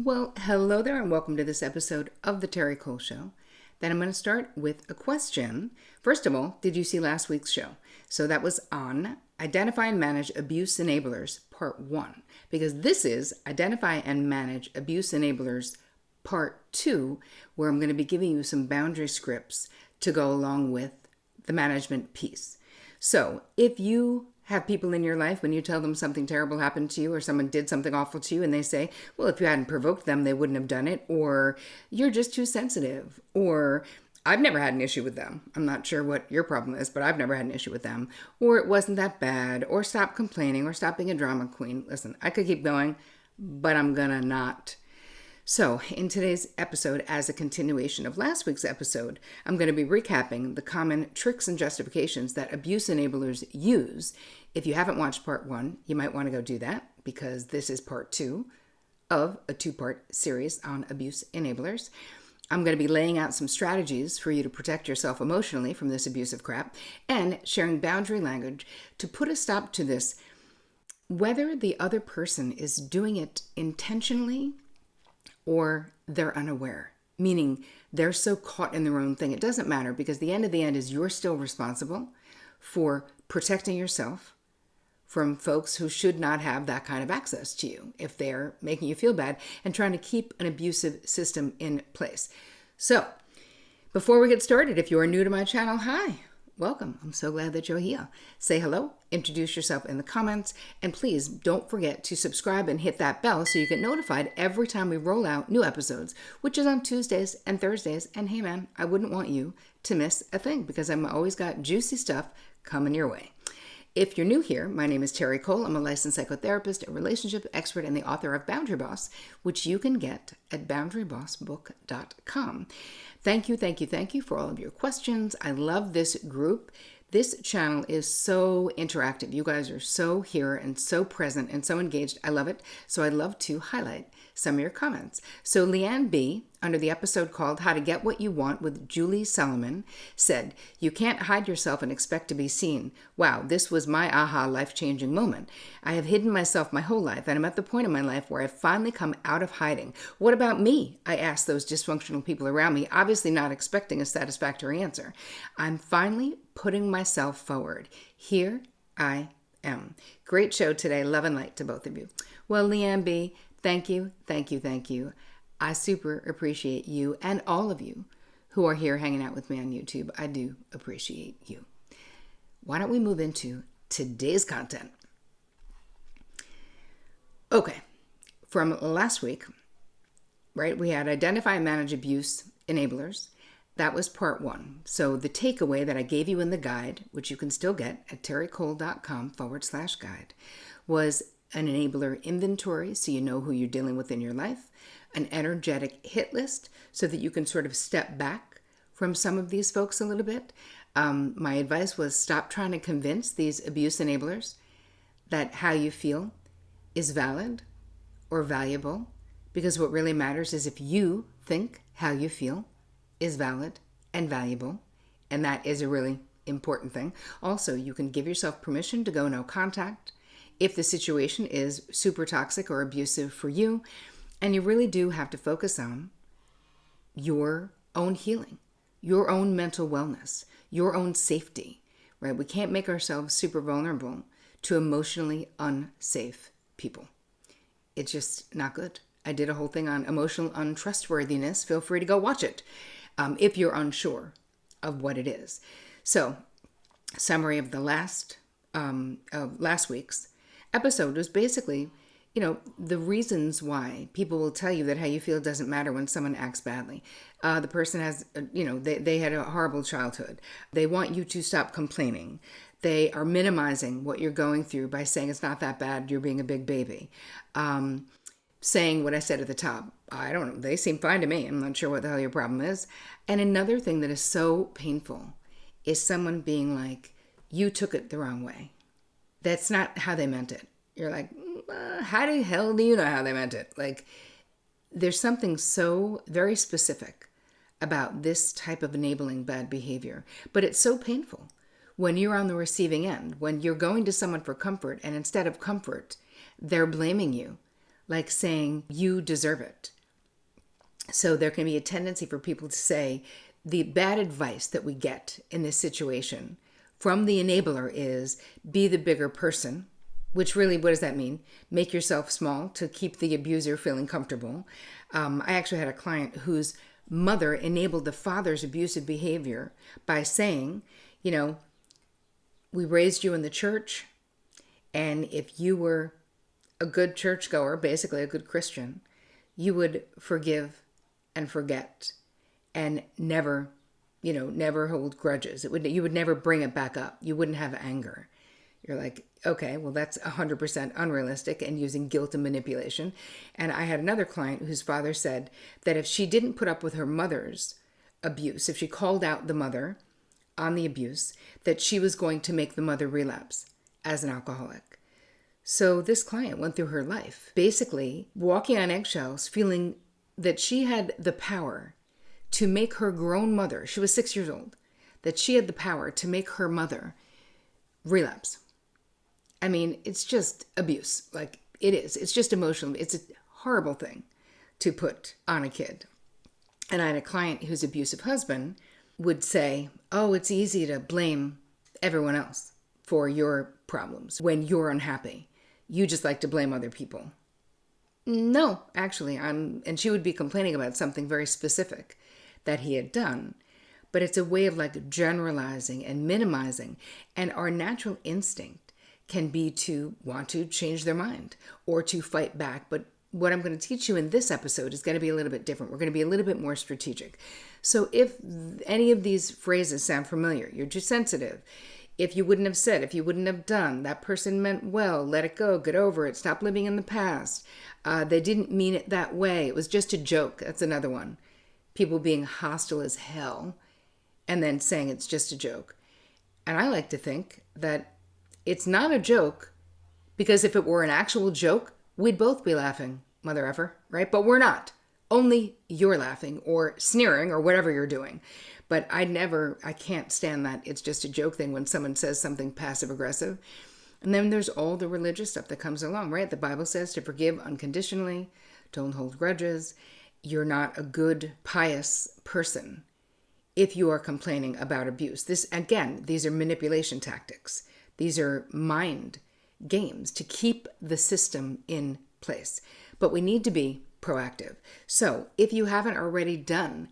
Well, hello there and welcome to this episode of the Terri Cole Show. Then I'm going to start with a question. First of all, did you see last week's show? So that was on Identify and Manage Abuse Enablers Part 1, because this is Identify and Manage Abuse Enablers Part 2, where I'm going to be giving you some boundary scripts to go along with the management piece. So if you have people in your life, when you tell them something terrible happened to you or someone did something awful to you and they say, well, if you hadn't provoked them, they wouldn't have done it, or you're just too sensitive, or I've never had an issue with them. I'm not sure what your problem is, but I've never had an issue with them, or it wasn't that bad, or stop complaining, or stop being a drama queen. Listen, I could keep going, but I'm gonna not. So, in today's episode, as a continuation of last week's episode, I'm going to be recapping the common tricks and justifications that abuse enablers use. If you haven't watched part 1, you might want to go do that, because this is part 2 of a 2-part series on abuse enablers. I'm going to be laying out some strategies for you to protect yourself emotionally from this abusive crap, and sharing boundary language to put a stop to this, whether the other person is doing it intentionally or they're unaware, meaning they're so caught in their own thing. It doesn't matter, because the end of the end is you're still responsible for protecting yourself from folks who should not have that kind of access to you if they're making you feel bad and trying to keep an abusive system in place. So before we get started, if you are new to my channel, hi, welcome. I'm so glad that you're here. Say hello, introduce yourself in the comments, and please don't forget to subscribe and hit that bell so you get notified every time we roll out new episodes, which is on Tuesdays and Thursdays. And hey man, I wouldn't want you to miss a thing, because I've always got juicy stuff coming your way. If you're new here, my name is Terri Cole. I'm a licensed psychotherapist, a relationship expert, and the author of Boundary Boss, which you can get at boundarybossbook.com. Thank you for all of your questions. I love this group. This channel is so interactive. You guys are so here and so present and so engaged. I love it. So I'd love to highlight some of your comments. So Leanne B., under the episode called How to Get What You Want with Julie Solomon, said, "You can't hide yourself and expect to be seen. Wow, this was my aha life-changing moment. I have hidden myself my whole life, and I'm at the point in my life where I've finally come out of hiding. What about me?" I asked those dysfunctional people around me, obviously not expecting a satisfactory answer. "I'm finally putting myself forward. Here I am." Great show today. Love and light to both of you. Well, Leanne B., thank you. I super appreciate you and all of you who are here hanging out with me on YouTube. I do appreciate you. Why don't we move into today's content? Okay, from last week, right, we had Identify and Manage Abuse Enablers. That was part 1. So the takeaway that I gave you in the guide, which you can still get at terricole.com/guide, was an enabler inventory, so you know who you're dealing with in your life, an energetic hit list so that you can sort of step back from some of these folks a little bit. My advice was stop trying to convince these abuse enablers that how you feel is valid or valuable, because what really matters is if you think how you feel is valid and valuable, and that is a really important thing. Also, you can give yourself permission to go no contact if the situation is super toxic or abusive for you. And you really do have to focus on your own healing, your own mental wellness, your own safety, right? We can't make ourselves super vulnerable to emotionally unsafe people. It's just not good. I did a whole thing on emotional untrustworthiness. Feel free to go watch it if you're unsure of what it is. So, summary of the last week's episode was basically, the reasons why people will tell you that how you feel doesn't matter when someone acts badly. The person has, they had a horrible childhood. They want you to stop complaining. They are minimizing what you're going through by saying it's not that bad, you're being a big baby. Saying what I said at the top, I don't know, they seem fine to me. I'm not sure what the hell your problem is. And another thing that is so painful is someone being like, you took it the wrong way. That's not how they meant it. You're like, how the hell do you know how they meant it? Like, there's something so very specific about this type of enabling bad behavior, but it's so painful when you're on the receiving end, when you're going to someone for comfort, and instead of comfort, they're blaming you like saying, you deserve it. So there can be a tendency for people to say the bad advice that we get in this situation from the enabler is be the bigger person, which really, what does that mean? Make yourself small to keep the abuser feeling comfortable. I actually had a client whose mother enabled the father's abusive behavior by saying, we raised you in the church, and if you were a good churchgoer, basically a good Christian, you would forgive and forget and never hold grudges. You would never bring it back up. You wouldn't have anger. You're like, okay, well, that's 100% unrealistic and using guilt and manipulation. And I had another client whose father said that if she didn't put up with her mother's abuse, if she called out the mother on the abuse, that she was going to make the mother relapse as an alcoholic. So this client went through her life basically walking on eggshells, feeling that she had the power to make her grown mother, she was 6 years old, that she had the power to make her mother relapse. I mean, it's just abuse. Like, it is. It's just emotional. It's a horrible thing to put on a kid. And I had a client whose abusive husband would say, oh, it's easy to blame everyone else for your problems when you're unhappy. You just like to blame other people. No, actually, and she would be complaining about something very specific that he had done. But it's a way of like generalizing and minimizing. And our natural instinct can be to want to change their mind or to fight back. But what I'm going to teach you in this episode is going to be a little bit different. We're going to be a little bit more strategic. So if any of these phrases sound familiar, you're too sensitive, if you wouldn't have said, if you wouldn't have done, that person meant well, let it go, get over it, stop living in the past. They didn't mean it that way. It was just a joke. That's another one. People being hostile as hell and then saying it's just a joke. And I like to think that it's not a joke, because if it were an actual joke, we'd both be laughing, mother effer, right? But we're not. Only you're laughing or sneering or whatever you're doing. But I can't stand that it's just a joke thing when someone says something passive aggressive. And then there's all the religious stuff that comes along, right? The Bible says to forgive unconditionally, don't hold grudges. You're not a good, pious person if you are complaining about abuse. These are manipulation tactics. These are mind games to keep the system in place. But we need to be proactive. So if you haven't already done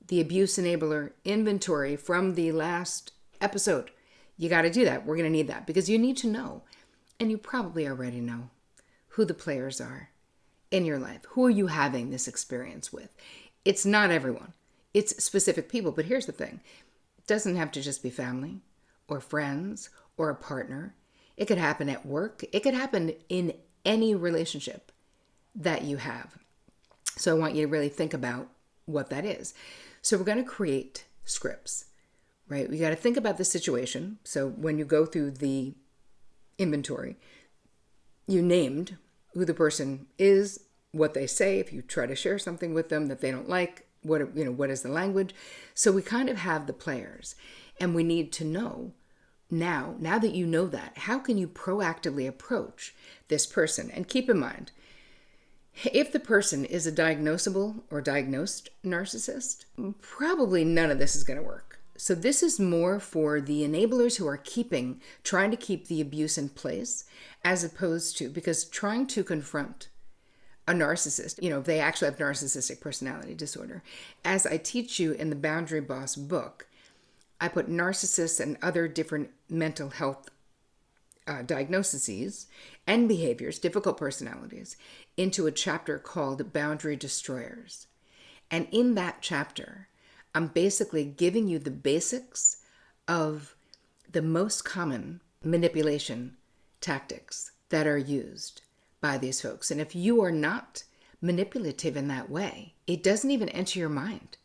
the abuse enabler inventory from the last episode, you got to do that. We're going to need that because you need to know, and you probably already know, who the players are in your life. Who are you having this experience with? It's not everyone. It's specific people. But here's the thing. It doesn't have to just be family or friends or a partner. It could happen at work. It could happen in any relationship that you have. So I want you to really think about what that is. So we're going to create scripts, right? We got to think about the situation. So when you go through the inventory, you named who the person is, what they say, if you try to share something with them that they don't like, what is the language. So we kind of have the players, and we need to know now that you know that, how can you proactively approach this person? And keep in mind, if the person is a diagnosable or diagnosed narcissist, probably none of this is going to work. So this is more for the enablers who are trying to keep the abuse in place, as opposed to, because trying to confront a narcissist, if they actually have narcissistic personality disorder, as I teach you in the Boundary Boss book, I put narcissists and other different mental health diagnoses and behaviors, difficult personalities, into a chapter called Boundary Destroyers. And in that chapter, I'm basically giving you the basics of the most common manipulation tactics that are used by these folks. And if you are not manipulative in that way, it doesn't even enter your mind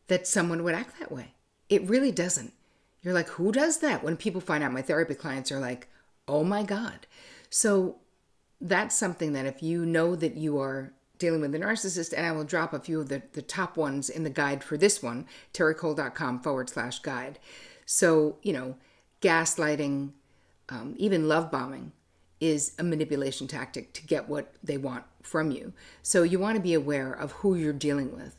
that someone would act that way. It really doesn't. You're like, who does that? When people find out, my therapy clients are like, oh my God. So that's something that if you know that you are dealing with a narcissist, and I will drop a few of the top ones in the guide for this one, terricole.com/guide. So, gaslighting, even love bombing is a manipulation tactic to get what they want from you. So you want to be aware of who you're dealing with.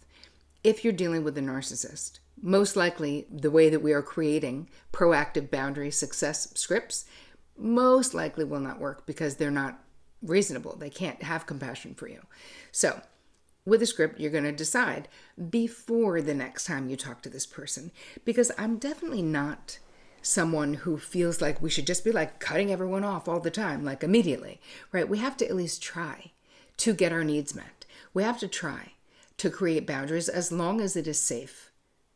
If you're dealing with a narcissist, most likely the way that we are creating proactive boundary success scripts most likely will not work because they're not reasonable. They can't have compassion for you. So with a script, you're going to decide before the next time you talk to this person, because I'm definitely not someone who feels like we should just be like cutting everyone off all the time, like immediately, right? We have to at least try to get our needs met. We have to try to create boundaries as long as it is safe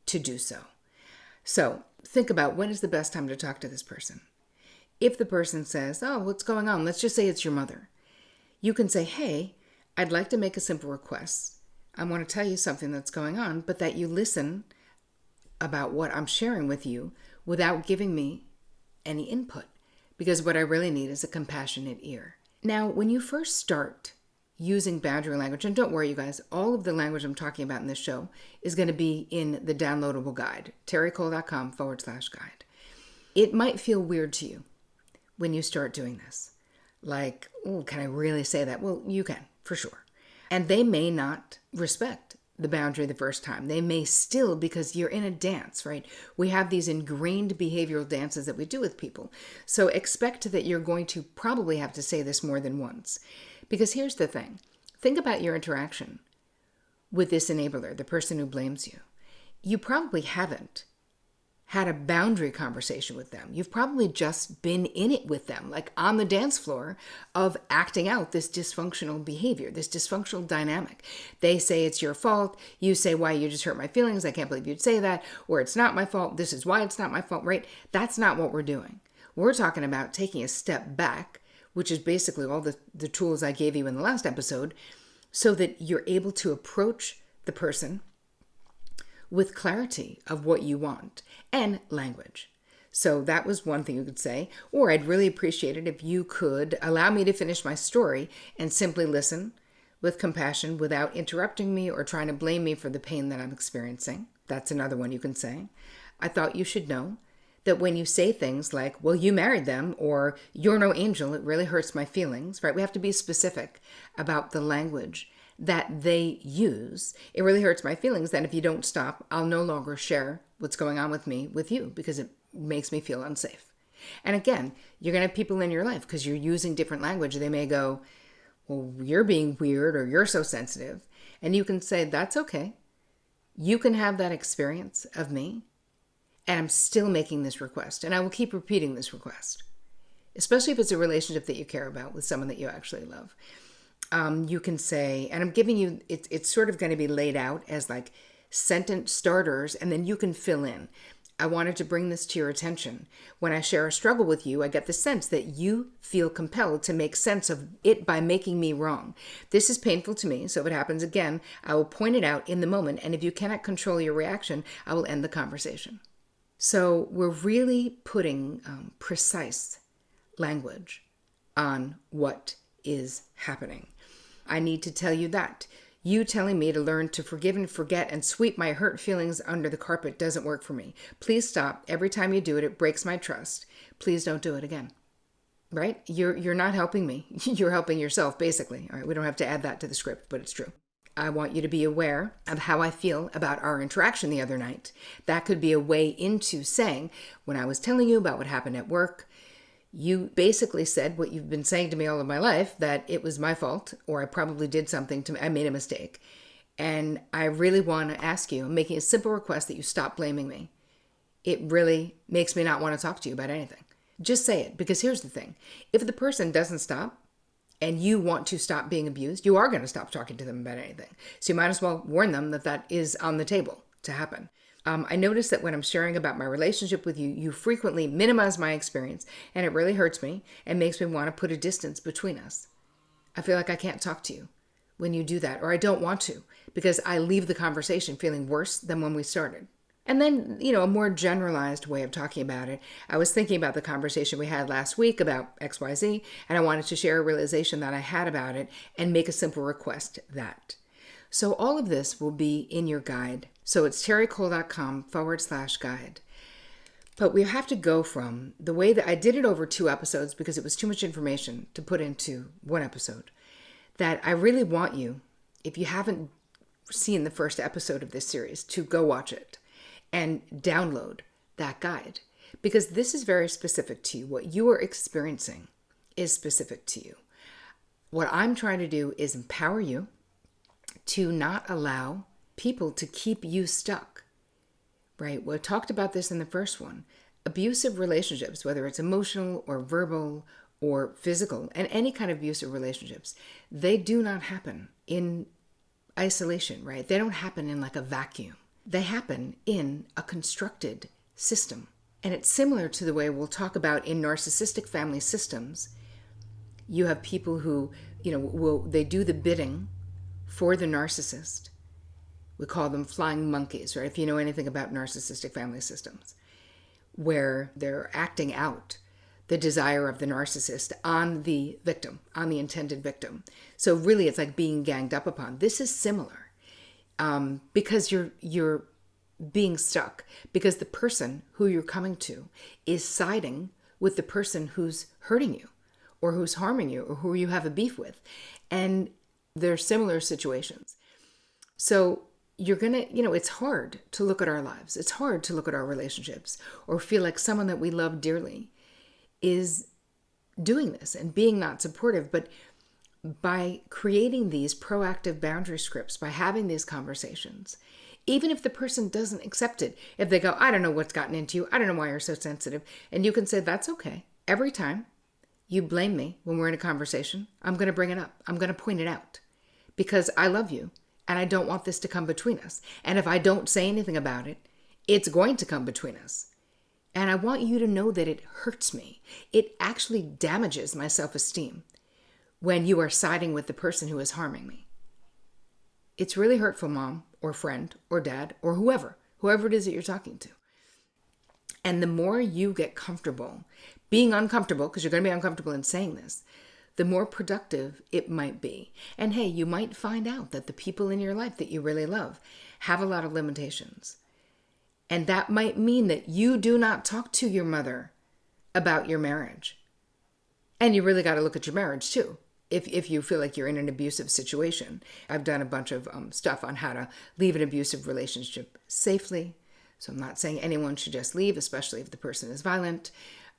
to do so. So think about, when is the best time to talk to this person? If the person says, oh, what's going on? Let's just say it's your mother. You can say, hey, I'd like to make a simple request. I want to tell you something that's going on, but that you listen about what I'm sharing with you without giving me any input, because what I really need is a compassionate ear. Now, when you first start using boundary language, and don't worry, you guys, all of the language I'm talking about in this show is going to be in the downloadable guide, terricole.com/guide. It might feel weird to you when you start doing this. Like, oh, can I really say that? Well, you can, for sure. And they may not respect the boundary the first time. They may still, because you're in a dance, right? We have these ingrained behavioral dances that we do with people. So expect that you're going to probably have to say this more than once. Because here's the thing. Think about your interaction with this enabler, the person who blames you. You probably haven't had a boundary conversation with them. You've probably just been in it with them, like on the dance floor of acting out this dysfunctional behavior, this dysfunctional dynamic. They say it's your fault. You say, why, you just hurt my feelings. I can't believe you'd say that. Or it's not my fault. This is why it's not my fault, right? That's not what we're doing. We're talking about taking a step back, which is basically all the tools I gave you in the last episode, so that you're able to approach the person with clarity of what you want and language. So that was one thing you could say. Or I'd really appreciate it if you could allow me to finish my story and simply listen with compassion without interrupting me or trying to blame me for the pain that I'm experiencing. That's another one you can say. I thought you should know that when you say things like, well, you married them, or you're no angel, it really hurts my feelings, right? We have to be specific about the language that they use. It really hurts my feelings that if you don't stop, I'll no longer share what's going on with me with you because it makes me feel unsafe. And again, you're going to have people in your life because you're using different language. They may go, well, you're being weird, or you're so sensitive. And you can say, that's okay. You can have that experience of me, and I'm still making this request. And I will keep repeating this request, especially if it's a relationship that you care about with someone that you actually love. You can say, and I'm giving you, it's sort of going to be laid out as like sentence starters, and then you can fill in. I wanted to bring this to your attention. When I share a struggle with you, I get the sense that you feel compelled to make sense of it by making me wrong. This is painful to me, so if it happens again, I will point it out in the moment, and if you cannot control your reaction, I will end the conversation. So we're really putting precise language on what is happening. I need to tell you that. You telling me to learn to forgive and forget and sweep my hurt feelings under the carpet doesn't work for me. Please stop. Every time you do it, it breaks my trust. Please don't do it again. Right? You're not helping me. You're helping yourself, basically. All right, we don't have to add that to the script, but it's true. I want you to be aware of how I feel about our interaction the other night. That could be a way into saying, when I was telling you about what happened at work, you basically said what you've been saying to me all of my life, that it was my fault, or I probably did something I made a mistake. And I really want to ask you, I'm making a simple request that you stop blaming me. It really makes me not want to talk to you about anything. Just say it, because here's the thing. If the person doesn't stop and you want to stop being abused, you are going to stop talking to them about anything. So you might as well warn them that that is on the table to happen. I notice that when I'm sharing about my relationship with you, you frequently minimize my experience, and it really hurts me and makes me want to put a distance between us. I feel like I can't talk to you when you do that, or I don't want to, because I leave the conversation feeling worse than when we started. And then, a more generalized way of talking about it, I was thinking about the conversation we had last week about XYZ, and I wanted to share a realization that I had about it and make a simple request that. So all of this will be in your guide. So it's terricole.com/guide. But we have to go from the way that I did it over 2 episodes because it was too much information to put into 1 episode. that I really want you, if you haven't seen the first episode of this series, to go watch it and download that guide, because this is very specific to you. What you are experiencing is specific to you. What I'm trying to do is empower you to not allow people to keep you stuck, right? We talked about this in the first one. Abusive relationships, whether it's emotional or verbal or physical, and any kind of abusive relationships, they do not happen in isolation, right? They don't happen in like a vacuum. They happen in a constructed system. And it's similar to the way we'll talk about in narcissistic family systems. You have people who, they do the bidding for the narcissist. We call them flying monkeys, right? If you know anything about narcissistic family systems, where they're acting out the desire of the narcissist on the victim, on the intended victim. So really it's like being ganged up upon. This is similar because you're being stuck, because the person who you're coming to is siding with the person who's hurting you or who's harming you or who you have a beef with. And they're similar situations. So you're going to, it's hard to look at our lives. It's hard to look at our relationships or feel like someone that we love dearly is doing this and being not supportive. But by creating these proactive boundary scripts, by having these conversations, even if the person doesn't accept it, if they go, I don't know what's gotten into you, I don't know why you're so sensitive, and you can say, that's okay. Every time you blame me when we're in a conversation, I'm going to bring it up. I'm going to point it out because I love you and I don't want this to come between us. And if I don't say anything about it, it's going to come between us. And I want you to know that it hurts me. It actually damages my self-esteem when you are siding with the person who is harming me. It's really hurtful, mom or friend or dad or whoever it is that you're talking to. And the more you get comfortable being uncomfortable, because you're going to be uncomfortable in saying this, the more productive it might be. And hey, you might find out that the people in your life that you really love have a lot of limitations. And that might mean that you do not talk to your mother about your marriage. And you really got to look at your marriage too, if you feel like you're in an abusive situation. I've done a bunch of stuff on how to leave an abusive relationship safely. So I'm not saying anyone should just leave, especially if the person is violent.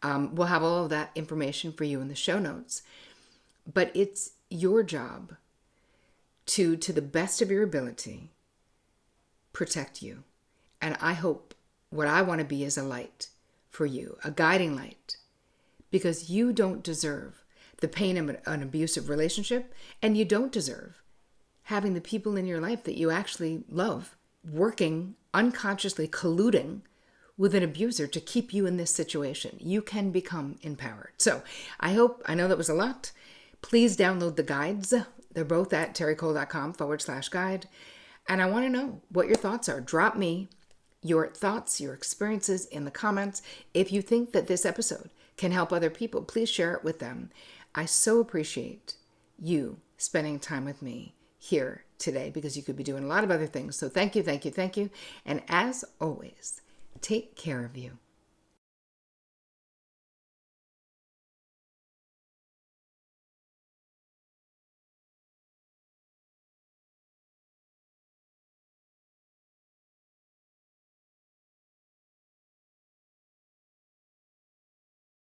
We'll have all of that information for you in the show notes. But it's your job to the best of your ability, protect you. And I hope what I want to be is a light for you, a guiding light, because you don't deserve the pain of an abusive relationship, and you don't deserve having the people in your life that you actually love working unconsciously, colluding with an abuser to keep you in this situation. You can become empowered. So I know that was a lot. Please download the guides. They're both at terricole.com/guide. And I want to know what your thoughts are. Drop me your thoughts, your experiences in the comments. If you think that this episode can help other people, please share it with them. I so appreciate you spending time with me here today, because you could be doing a lot of other things. So thank you, thank you, thank you. And as always, take care of you.